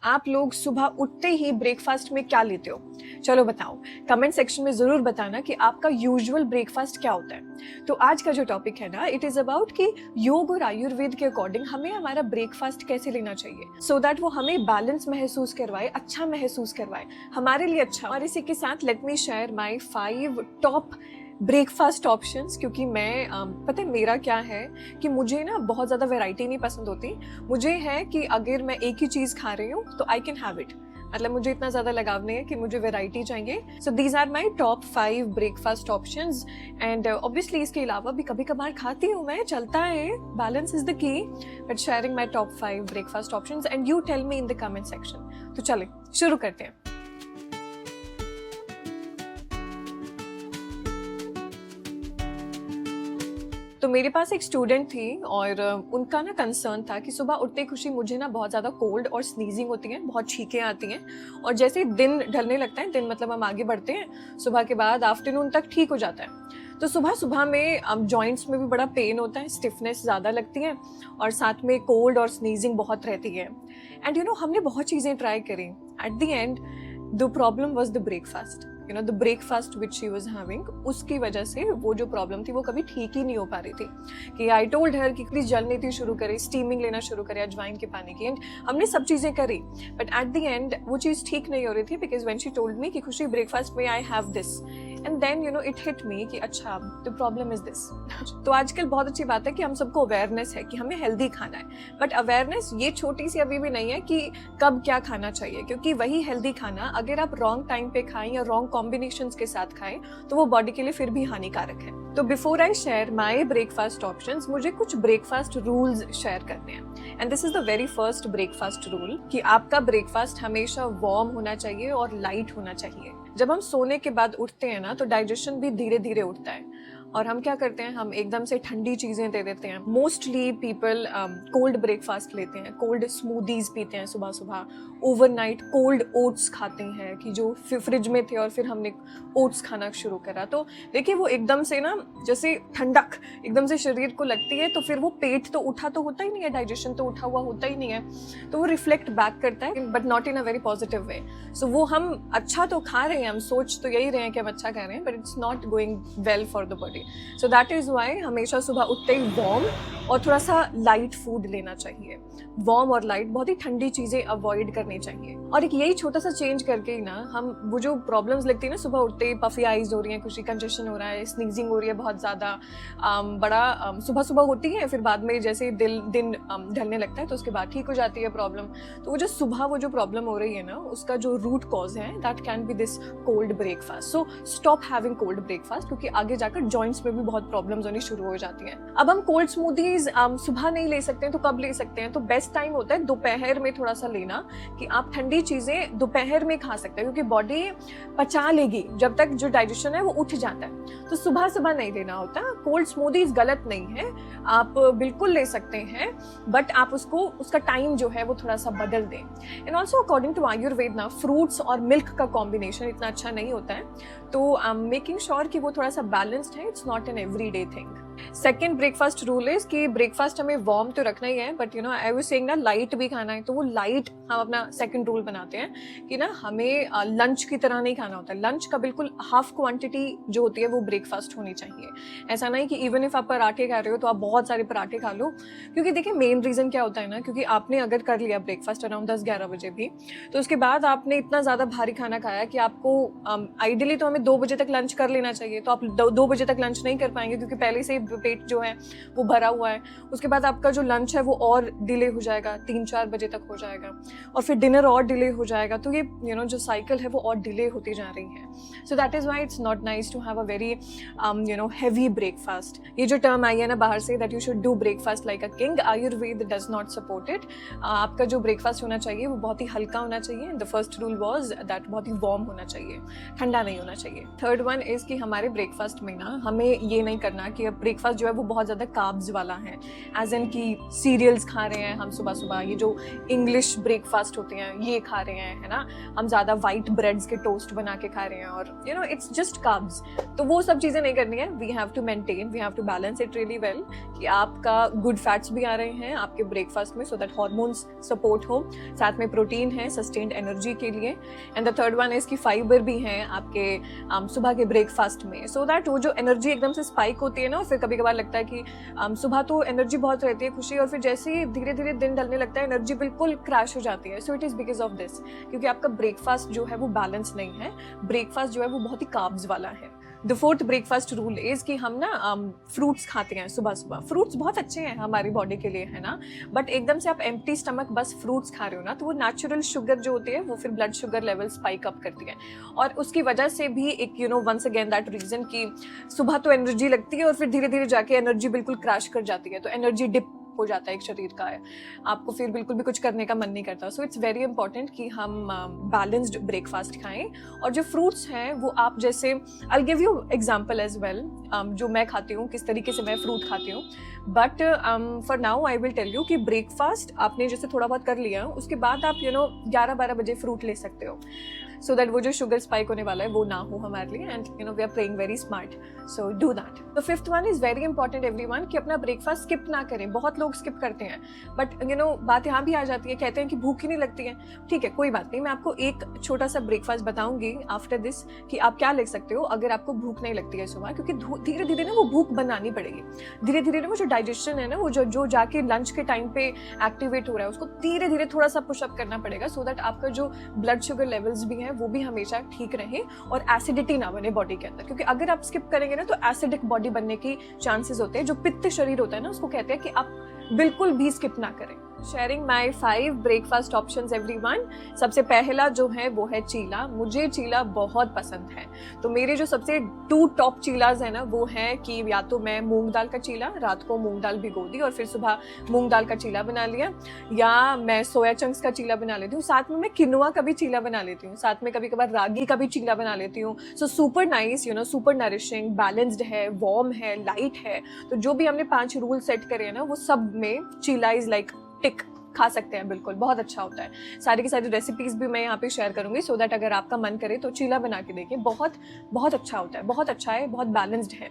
आप लोग सुबह उठते ही ब्रेकफास्ट में क्या लेते हो? चलो बताओ, कमेंट सेक्शन में जरूर बताना कि आपका यूजुअल ब्रेकफास्ट क्या होता है। तो आज का जो टॉपिक है ना, इट इज अबाउट कि योग और आयुर्वेद के अकॉर्डिंग हमें हमारा ब्रेकफास्ट कैसे लेना चाहिए, सो दैट वो हमें बैलेंस महसूस करवाए, अच्छा महसूस करवाए, हमारे लिए अच्छा। और इसी के साथ let me share my 5 top breakfast options, क्योंकि मैं पता है मेरा क्या है कि मुझे ना बहुत ज़्यादा वैरायटी नहीं पसंद होती। मुझे है कि अगर मैं एक ही चीज़ खा रही हूँ तो आई कैन हैव इट, मतलब मुझे इतना ज़्यादा लगाव नहीं है कि मुझे वैरायटी चाहिए। So these are my top 5 breakfast options. And obviously इसके अलावा भी कभी कभार खाती हूँ मैं, चलता है, balance is the key, but sharing my top 5 breakfast options and you tell me in the comment section. तो चले शुरू करते हैं। तो मेरे पास एक स्टूडेंट थी और उनका ना कंसर्न था कि सुबह उठते खुशी मुझे ना बहुत ज़्यादा कोल्ड और स्नीजिंग होती है, बहुत छींकें आती हैं, और जैसे दिन ढलने लगता है, दिन मतलब हम आगे बढ़ते हैं सुबह के बाद आफ्टरनून तक ठीक हो जाता है। तो सुबह सुबह में जॉइंट्स में भी बड़ा पेन होता है, स्टिफनेस ज़्यादा लगती है और साथ में कोल्ड और स्नीजिंग बहुत रहती है। एंड हमने बहुत चीज़ें ट्राई करी। At the end the problem was the breakfast, the breakfast which she was having, उसकी वजह से वो जो प्रॉब्लम थी वो कभी ठीक ही नहीं हो पा रही थी। कि आई टोल्ड हर कि प्लीज जलनीति शुरू करे, स्टीमिंग लेना शुरू करे अजवाइन के पानी की, एंड हमने सब चीज़ें करी, बट एट द एंड वो चीज़ ठीक नहीं हो रही थी। Because when she told me कि खुशी ब्रेकफास्ट में I have this, and then it hit me कि अच्छा द प्रॉब्लम इज दिस। तो आजकल बहुत अच्छी बात है कि हम सबको अवेयरनेस है कि हमें हेल्दी खाना है, बट अवेयरनेस ये छोटी सी अभी भी नहीं है कि कब क्या खाना चाहिए, क्योंकि वही हेल्दी खाना अगर आप रॉन्ग टाइम पे खाएं या रॉन्ग कॉम्बिनेशंस के साथ खाएं तो वो बॉडी के लिए फिर भी हानिकारक है। तो before I share my breakfast options, मुझे कुछ ब्रेकफास्ट रूल्स शेयर करने हैं। And this is the very first breakfast rule कि आपका ब्रेकफास्ट हमेशा वार्म होना चाहिए और लाइट होना चाहिए। जब हम सोने के बाद उठते हैं ना, तो डाइजेशन भी धीरे धीरे उठता है, और हम क्या करते हैं, हम एकदम से ठंडी चीज़ें दे देते हैं। मोस्टली पीपल कोल्ड ब्रेकफास्ट लेते हैं, कोल्ड स्मूदीज पीते हैं सुबह सुबह, ओवरनाइट कोल्ड ओट्स खाते हैं कि जो फ्रिज में थे और फिर हमने ओट्स खाना शुरू करा। तो देखिए वो एकदम से ना जैसे ठंडक एकदम से शरीर को लगती है, तो फिर वो पेट तो उठा तो होता ही नहीं है, डाइजेशन तो उठा हुआ होता ही नहीं है, तो वो रिफ्लेक्ट बैक करता है, but not in a very positive way. So वो हम अच्छा तो खा रहे हैं, हम सोच तो यही रहे हैं कि हम अच्छा खा रहे हैं, but it's not going well for the body. So that is why हमेशा सुबह उठते ही वार्म और थोड़ा सा लाइट फूड लेना चाहिए। वार्म और लाइट, बहुत ही ठंडी चीजें अवॉइड करनी चाहिए। और एक यही छोटा सा चेंज करके ही ना हम वो जो प्रॉब्लम्स लगती है ना, सुबह उठते ही पफी आइज हो रही है, खुशी कंजेशन हो रहा है, स्नीजिंग हो रही है बहुत ज्यादा, बड़ा सुबह सुबह होती है, फिर बाद में जैसे दिन ढलने लगता है तो उसके बाद ठीक हो जाती है प्रॉब्लम। तो वो जो सुबह वो जो प्रॉब्लम हो रही है ना, उसका जो रूट कॉज है that can be this cold breakfast. So stop having cold breakfast, क्योंकि आगे जाकर जॉइंट्स में भी बहुत प्रॉब्लम्स होनी शुरू हो जाती हैं। अब हम कोल्ड स्मूदीज सुबह नहीं ले सकते हैं, तो कब ले सकते हैं? तो बेस्ट टाइम होता है दोपहर में थोड़ा सा लेना, कि आप ठंडी चीजें दोपहर में खा सकते हैं, क्योंकि बॉडी पचा लेगी जब तक जो डाइजेशन है वो उठ जाता है। तो सुबह सुबह नहीं लेना होता। कोल्ड स्मूदीज गलत नहीं है, आप बिल्कुल ले सकते हैं, बट आप उसका टाइम जो है वो थोड़ा सा बदल दें। And also according to Ayurveda ना, फ्रूट्स और मिल्क का कॉम्बिनेशन इतना अच्छा नहीं होता है, तो मेकिंग श्योर कि वो थोड़ा सा बैलेंस्ड है, it's not an everyday thing. Second breakfast rule is कि ब्रेकफास्ट हमें वार्म तो रखना ही है, बट आई वाज सेइंग ना लाइट भी खाना है। तो वो लाइट हम अपना सेकंड रूल बनाते हैं कि ना हमें लंच की तरह नहीं खाना होता। लंच का बिल्कुल हाफ क्वांटिटी जो होती है वो ब्रेकफास्ट होनी चाहिए। ऐसा नहीं कि इवन इफ आप पराठे खा रहे हो तो आप बहुत सारे पराठे खा लो, क्योंकि देखिए मेन रीजन क्या होता है ना, क्योंकि आपने अगर कर लिया ब्रेकफास्ट अराउंड 10-11 बजे भी, तो उसके बाद आपने इतना ज्यादा भारी खाना खाया कि आपको आइडियली तो हमें 2 बजे तक लंच कर लेना चाहिए। तो आप 2 बजे तक लंच नहीं कर पाएंगे, क्योंकि पहले से पेट जो है वो भरा हुआ है। उसके बाद आपका जो लंच है वो और डिले हो जाएगा, 3-4 बजे तक हो जाएगा, और फिर डिनर और डिले हो जाएगा। तो ये जो साइकिल है वो और डिले होती जा रही है। So that is why it's not nice to have a very heavy breakfast. ये जो टर्म आई है ना बाहर से, that you should do breakfast like a king, Ayurveda does not support it. आपका जो ब्रेकफास्ट होना चाहिए वो बहुत ही हल्का होना चाहिए। The first rule was that बहुत ही वार्म होना चाहिए, ठंडा नहीं होना चाहिए। थर्ड वन इज कि हमारे ब्रेकफास्ट में ना हमें ये नहीं करना कि अब ब्रेकफास्ट जो है वो बहुत ज़्यादा कार्ब्स वाला है, एज इन कि सीरियल्स खा रहे हैं हम सुबह सुबह, ये जो इंग्लिश ब्रेकफास्ट होते हैं ये खा रहे हैं, है ना, हम ज़्यादा वाइट ब्रेड्स के टोस्ट बना के खा रहे हैं और इट्स जस्ट कार्ब्स। तो वो सब चीज़ें नहीं करनी है, we have to maintain, we have to balance it really well, कि आपका गुड फैट्स भी आ रहे हैं आपके ब्रेकफास्ट में सो दैट हार्मोन्स सपोर्ट हो, साथ में प्रोटीन है सस्टेन्ड एनर्जी के लिए, and the third one is कि फाइबर भी है आपके सुबह के ब्रेकफास्ट में, सो दैट वो जो एनर्जी एकदम से स्पाइक होती है ना, फिर कभी कभार लगता है कि सुबह तो एनर्जी बहुत रहती है, खुशी, और फिर जैसे ही धीरे धीरे दिन ढलने लगता है एनर्जी बिल्कुल क्रैश हो जाती है। So it is because of this, क्योंकि आपका ब्रेकफास्ट जो है वो बैलेंस नहीं है, ब्रेकफास्ट जो है वो बहुत ही कार्ब्स वाला है। The fourth breakfast rule is कि हम ना फ्रूट्स खाते हैं सुबह सुबह। फ्रूट्स बहुत अच्छे हैं हमारी बॉडी के लिए, है ना, बट एकदम से आप एम्प्टी स्टमक बस फ्रूट्स खा रहे हो ना, तो वो नेचुरल शुगर जो होती है वो फिर blood sugar level spike up करती है, और उसकी वजह से भी एक वंस अगेन दैट रीजन कि सुबह तो एनर्जी लगती है और फिर धीरे धीरे जाके एनर्जी बिल्कुल क्रैश कर जाती है, तो एनर्जी डिप हो जाता है एक शरीर का है, आपको फिर बिल्कुल भी कुछ करने का मन नहीं करता। सो इट्स वेरी इंपॉर्टेंट कि हम बैलेंस्ड ब्रेकफास्ट खाएं, और जो फ्रूट्स हैं वो आप जैसे, I give you example as well, जो मैं खाती हूँ, किस तरीके से मैं फ्रूट खाती हूँ, but for now I will tell you कि ब्रेकफास्ट आपने जैसे थोड़ा बहुत कर लिया, उसके बाद आप 11-12 बजे फ्रूट ले सकते हो, सो दैट वो जो शुगर स्पाइक होने वाला है वो ना हो हमारे लिए, and we are playing very smart, so do that. The fifth one is very important everyone, कि अपना ब्रेकफास्ट स्किप ना करें। बहुत लोग स्किप करते हैं, बट बात यहाँ भी आ जाती है, कहते हैं कि भूख ही नहीं लगती है। ठीक है, कोई बात नहीं, मैं आपको एक छोटा सा ब्रेकफास्ट बताऊंगी आफ्टर दिस कि आप क्या ले सकते हो अगर आपको भूख नहीं लगती है सुबह, क्योंकि धीरे धीरे ना वो भूख बनानी पड़ेगी, धीरे धीरे ना वो जो डाइजेशन है ना, वो जो जाके लंच के टाइम पे एक्टिवेट हो रहा है, उसको धीरे धीरे थोड़ा सा पुशअप करना पड़ेगा, सो दैट आपका जो ब्लड शुगर लेवल्स भी हैं वो भी हमेशा ठीक रहे और एसिडिटी ना बने बॉडी के अंदर, क्योंकि अगर आप स्किप करेंगे ना तो एसिडिक बॉडी बनने की चांसेस होते हैं। जो पित्त शरीर होता है ना, उसको कहते हैं कि आप बिल्कुल भी स्किप ना करें। Sharing my 5 breakfast options everyone. सबसे पहला जो है वो है चीला। मुझे चीला बहुत पसंद है, तो मेरे जो सबसे 2 टॉप चीलाज है ना, वो है कि या तो मैं मूंग दाल का चीला, रात को मूंग दाल भिगो दी और फिर सुबह मूंग दाल का चीला बना लिया, या मैं सोया चंक्स का चीला बना लेती हूँ, साथ में मैं किनुआ का भी चीला बना लेती हूँ, साथ में कभी कभार रागी का भी चीला बना लेती हूँ। So super nice, super nourishing, balanced है, वार्म है, लाइट है। तो जो भी हमने 5 रूल सेट करे हैं ना, वो सब में चीला इज लाइक टिक, खा सकते हैं, बिल्कुल बहुत अच्छा होता है। सारी की सारी रेसिपीज भी मैं यहाँ पे शेयर करूंगी, सो दैट अगर आपका मन करे तो चीला बना के देखिए, बहुत बहुत अच्छा होता है, बहुत अच्छा है, बहुत बैलेंस्ड है।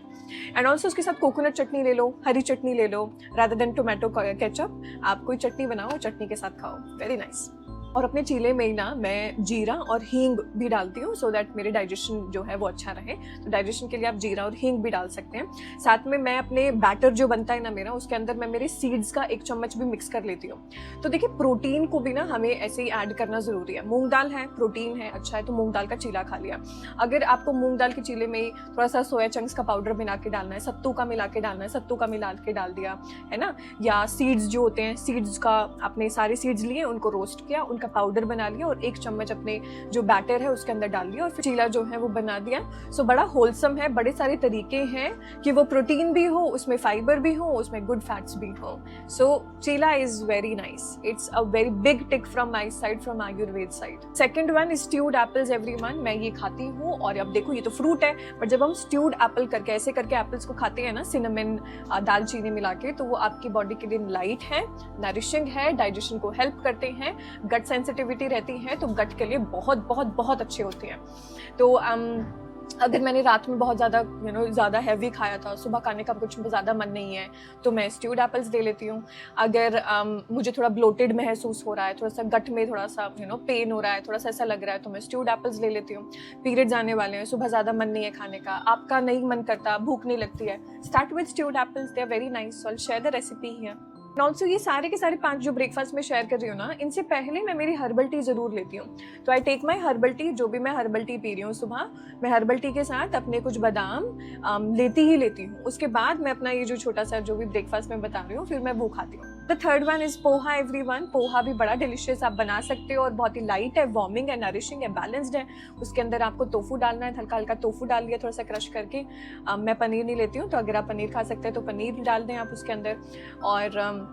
एंड ऑल्सो उसके साथ कोकोनट चटनी ले लो, हरी चटनी ले लो, रादर देन टोमेटो केचप, आप कोई चटनी बनाओ, चटनी के साथ खाओ, वेरी नाइस। और अपने चीले में ना मैं जीरा और हींग भी डालती हूँ, सो दैट मेरे डाइजेशन जो है वो अच्छा रहे। तो डाइजेशन के लिए आप जीरा और हींग भी डाल सकते हैं। साथ में मैं अपने बैटर जो बनता है ना मेरा, उसके अंदर मैं मेरे सीड्स का 1 चम्मच भी मिक्स कर लेती हूँ। तो देखिए, प्रोटीन को भी ना हमें ऐसे ही ऐड करना जरूरी है। मूंग दाल है, प्रोटीन है, अच्छा है, तो मूंग दाल का चीला खा लिया। अगर आपको मूंग दाल के चीले में थोड़ा सा सोया चंक्स का पाउडर मिला के डालना है, सत्तू का मिला के डालना है, सत्तू का मिला के डाल दिया, है ना, या सीड्स जो होते हैं, सीड्स का आपने सारे सीड्स लिए, उनको रोस्ट किया, उनका पाउडर बना लिया और 1 चम्मच अपने जो बैटर है उसके अंदर डाल दिया और फिर चीला जो है वो बना दिया। सो बड़ा होलसम है, बड़े सारे तरीके हैं कि वो प्रोटीन भी हो, उसमें फाइबर भी हो, उसमें गुड फैट्स भी हो। So cheela is very nice, it's a very big tick from my side, from Ayurveda side. Second one is stewed apples everyone. मैं ये खाती हूँ, और अब देखो ये तो फ्रूट है, बट जब हम स्ट्यूड एप्पल करके ऐसे करके एप्पल्स को खाते हैं ना, सिनेमन दालचीनी मिला के, तो वो आपकी बॉडी के लिए लाइट है, नरिशिंग है, डाइजेशन को हेल्प करते हैं, गट सेंसिटिविटी रहती है तो गट के लिए बहुत बहुत बहुत अच्छे होते हैं। तो अगर मैंने रात में बहुत ज़्यादा ज़्यादा हैवी खाया था, सुबह खाने का कुछ ज़्यादा मन नहीं है, तो मैं स्ट्यूड एप्पल्स ले लेती हूँ। अगर मुझे थोड़ा ब्लोटेड महसूस हो रहा है, थोड़ा सा गट में थोड़ा सा पेन हो रहा है, थोड़ा सा ऐसा लग रहा है, तो मैं स्ट्यूड एप्पल्स ले लेती हूँ। पीरियड्स आने वाले हैं, सुबह ज़्यादा मन नहीं है खाने का, आपका नहीं मन करता, भूख नहीं लगती है, start with stewed apples, they are very nice. So I will share the recipe here. Also ये सारे के सारे 5 जो ब्रेकफास्ट में शेयर कर रही हूँ ना, इनसे पहले मैं मेरी हर्बल टी जरूर लेती हूँ। तो I take my herbal tea, जो भी मैं हर्बल टी पी रही हूँ सुबह, मैं हर्बल टी के साथ अपने कुछ बादाम लेती हूँ। उसके बाद मैं अपना ये जो छोटा सा जो भी ब्रेकफास्ट में बता रही हूँ, फिर मैं वो खाती हूँ। The third one is poha everyone. Poha भी बड़ा डिलिशियस आप बना सकते हो और बहुत ही लाइट है, वार्मिंग है, नरिशिंग है, बैलेंस्ड है। उसके अंदर आपको टोफू डालना है, हल्का हल्का टोफू डाल लिया थोड़ा सा क्रश करके। मैं पनीर नहीं लेती हूँ, तो अगर आप पनीर खा सकते हैं तो पनीर डाल दें आप उसके अंदर। और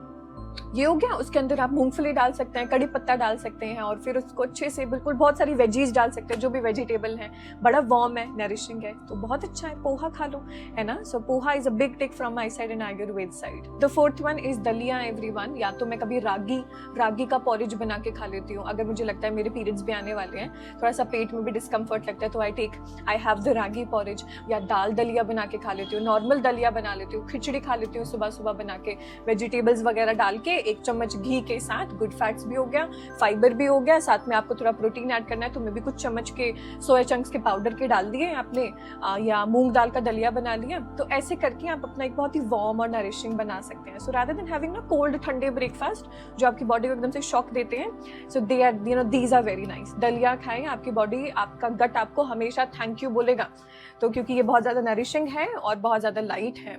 ये हो गया। उसके अंदर आप मूंगफली डाल सकते हैं, कड़ी पत्ता डाल सकते हैं, और फिर उसको अच्छे से बिल्कुल बहुत सारी वेजीज डाल सकते हैं, जो भी वेजिटेबल हैं। बड़ा वार्म है, नरिशिंग है, तो बहुत अच्छा है। पोहा खा लो, है ना। So poha is a big tick from my side and Ayurveda side. The fourth one is dalia everyone. या तो मैं कभी रागी का पॉरेज बना के खा लेती हूँ। अगर मुझे लगता है मेरे पीरियड्स भी आने वाले हैं, थोड़ा सा पेट में भी डिस्कम्फर्ट लगता है, तो I have the ragi porridge. या दाल दलिया बना के खा लेती हूँ, नॉर्मल दलिया बना लेती हूँ, खिचड़ी खा लेती हूँ सुबह सुबह बना के, वेजिटेबल्स वगैरह डाल के, 1 चम्मच घी के साथ। गुड फैट्स भी हो गया, फाइबर भी हो गया, साथ में आपको थोड़ा प्रोटीन ऐड करना है तो मैं भी कुछ चम्मच के सोया चंक्स के पाउडर के डाल दिए आपने, या मूंग दाल का दलिया बना लिया। तो ऐसे करके आप अपना एक बहुत ही वार्म और नरिशिंग बना सकते हैं। सो रादर देन हैविंग ना कोल्ड ठंडे ब्रेकफास्ट जो आपकी बॉडी को एकदम से शॉक देते हैं, so they are these are very nice. दलिया खाएं, आपकी बॉडी, आपका गट आपको हमेशा थैंक यू बोलेगा। तो क्योंकि ये बहुत ज़्यादा नरिशिंग है और बहुत ज़्यादा लाइट है।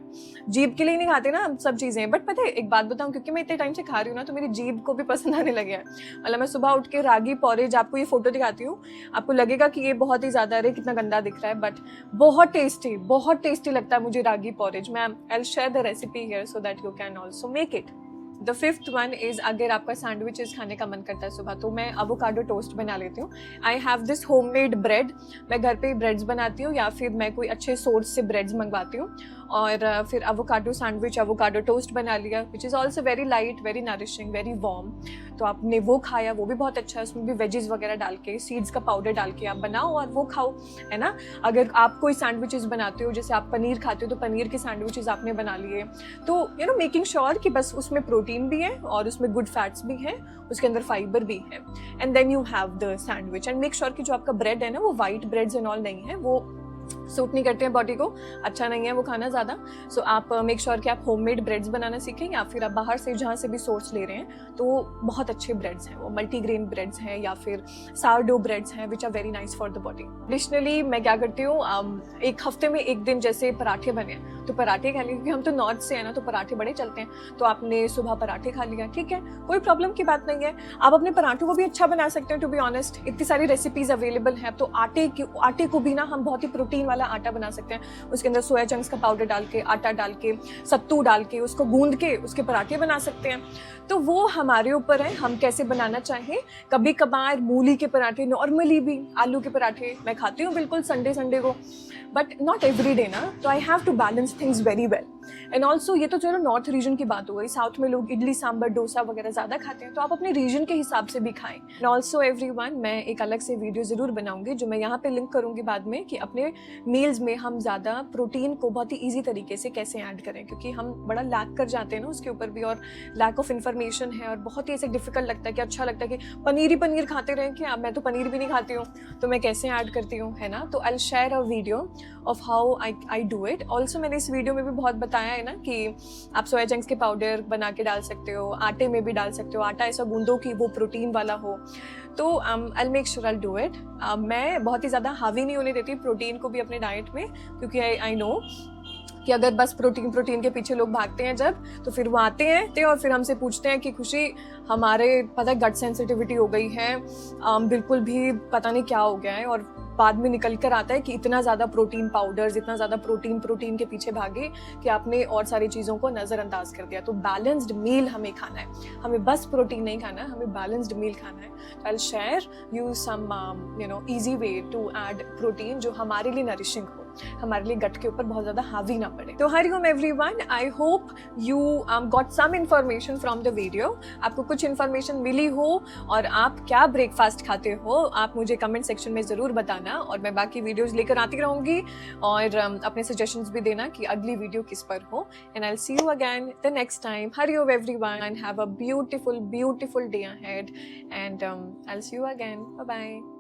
जीभ के लिए नहीं खाते ना हम सब चीज़ें, बट पता है एक बात बताऊँ, क्योंकि मैं इतने टाइम से खा रही हूँ ना, तो मेरी जीभ को भी पसंद आने लगे है। मतलब मैं सुबह उठ के रागी पॉरेज, आपको ये फोटो दिखाती हूँ, आपको लगेगा कि ये बहुत ही ज़्यादा, अरे कितना गंदा दिख रहा है, बट बहुत टेस्टी लगता है मुझे रागी पॉरेज। मैं आई will share the recipe here so that you can also make it. The fifth one is, अगर आपका सैंडविचेस खाने का मन करता है सुबह, तो मैं एवोकाडो टोस्ट बना लेती हूँ। आई हैव दिस होममेड ब्रेड। मैं घर पे ही ब्रेड्स बनाती हूँ, या फिर मैं कोई अच्छे सोर्स से ब्रेड्स मंगवाती हूँ, और फिर एवोकाडो सैंडविच, एवोकाडो टोस्ट बना लिया, which is also very light, very nourishing, very warm. तो आपने वो खाया, वो भी बहुत अच्छा है। उसमें भी वेजेस वगैरह डाल के, सीड्स का पाउडर डाल के आप बनाओ और वो खाओ, है ना। अगर आप कोई सैंडविचेस बनाते हो, जैसे आप पनीर खाते हो, तो पनीर के सैंडविचेस आपने बना लिए, तो यू नो मेकिंग श्योर कि बस उसमें प्रोटीन भी है और उसमें गुड फैट्स भी हैं, उसके अंदर फाइबर भी है, and then you have the sandwich. And make sure कि जो आपका ब्रेड है ना, वो वाइट ब्रेड्स एंड ऑल नहीं है, वो सूट नहीं करते हैं बॉडी को, अच्छा नहीं है वो खाना ज़्यादा। सो आप मेक श्योर कि आप होममेड ब्रेड्स बनाना सीखें, या फिर आप बाहर से जहाँ से भी सोर्स ले रहे हैं, तो बहुत अच्छे ब्रेड्स हैं, वो मल्टीग्रेन ब्रेड्स हैं या फिर सारडो ब्रेड्स हैं, which are very nice for the body. Additionally मैं क्या करती हूँ, एक हफ्ते में एक दिन जैसे पराठे बने, तो पराठे खा लिए, क्योंकि हम तो नॉर्थ से हैं ना, तो पराठे बड़े चलते हैं। तो आपने सुबह पराठे खा लिया, ठीक है, कोई प्रॉब्लम की बात नहीं है। आप अपने पराठों को भी अच्छा बना सकते हैं, टू बी ऑनेस्ट, इतनी सारी रेसिपीज अवेलेबल हैं। तो आटे को भी ना हम बहुत ही प्रोटीन वाला आटा बना सकते हैं। उसके अंदर सोया चंक्स का पाउडर डाल के, आटा डाल के, सत्तू डाल के, उसको गूंद के उसके पराठे बना सकते हैं। तो वो हमारे ऊपर है, हम कैसे बनाना चाहें। कभी कभार मूली के पराठे, नॉर्मली भी आलू के पराठे मैं खाती हूँ बिल्कुल संडे को, बट नॉट एवरी डे ना। तो I have to balance things very well. And also ये तो चलो नॉर्थ रीजन की बात हो गई, साउथ में लोग इडली सांभर डोसा वगैरह ज़्यादा खाते हैं, तो आप अपने रीजन के हिसाब से भी खाएं। एंड ऑल्सो एवरीवन, मैं एक अलग से वीडियो ज़रूर बनाऊंगी, जो मैं यहाँ पे लिंक करूँगी बाद में, कि अपने मील्स में हम ज़्यादा प्रोटीन को बहुत ही ईजी तरीके से कैसे ऐड करें, क्योंकि हम बड़ा लैक कर जाते हैं ना उसके ऊपर भी, और लैक ऑफ इन्फॉर्मेशन है, और बहुत ही ऐसे डिफिकल्ट लगता है कि अच्छा लगता है कि पनीर खाते रहें, कि मैं तो पनीर भी नहीं खाती हूँ, तो मैं कैसे ऐड करती हूँ, है ना। तो I will share a video of how I do it. Also मैंने इस वीडियो में भी बहुत बताया है ना कि आप सोया चंक्स के पाउडर बना के डाल सकते हो, आटे में भी डाल सकते हो, आटा ऐसा गूंदो कि वो प्रोटीन वाला हो। तो I make sure I do it. मैं बहुत ही ज़्यादा हावी नहीं होने देती प्रोटीन को भी अपने डाइट में, क्योंकि आई नो कि अगर बस प्रोटीन के पीछे लोग भागते हैं जब, तो फिर वो आते हैं और फिर हमसे पूछते हैं कि खुशी हमारे पता है गट सेंसिटिविटी हो गई है, बिल्कुल भी पता नहीं क्या हो गया है, और बाद में निकल कर आता है कि इतना ज़्यादा प्रोटीन पाउडर्स, इतना ज़्यादा प्रोटीन के पीछे भागे कि आपने और सारी चीज़ों को नज़रअंदाज कर दिया। तो बैलेंस्ड मील हमें खाना है, हमें बस प्रोटीन नहीं खाना है, हमें बैलेंस्ड मील खाना है। तो I will share you some easy way to add protein जो हमारे लिए नरिशिंग हो, हमारे लिए गट के ऊपर बहुत ज़्यादा हावी ना पड़े। तो Hariom everyone, I hope you got some information from the video. आपको कुछ इन्फॉर्मेशन मिली हो, और आप क्या ब्रेकफास्ट खाते हो आप मुझे कमेंट सेक्शन में ज़रूर बताना, और मैं बाकी वीडियोज़ लेकर आती रहूँगी, और अपने सजेशंस भी देना कि अगली वीडियो किस पर हो। And I will see you again the next time. Hariom everyone, and have a beautiful day ahead, and I will see you again. Bye bye.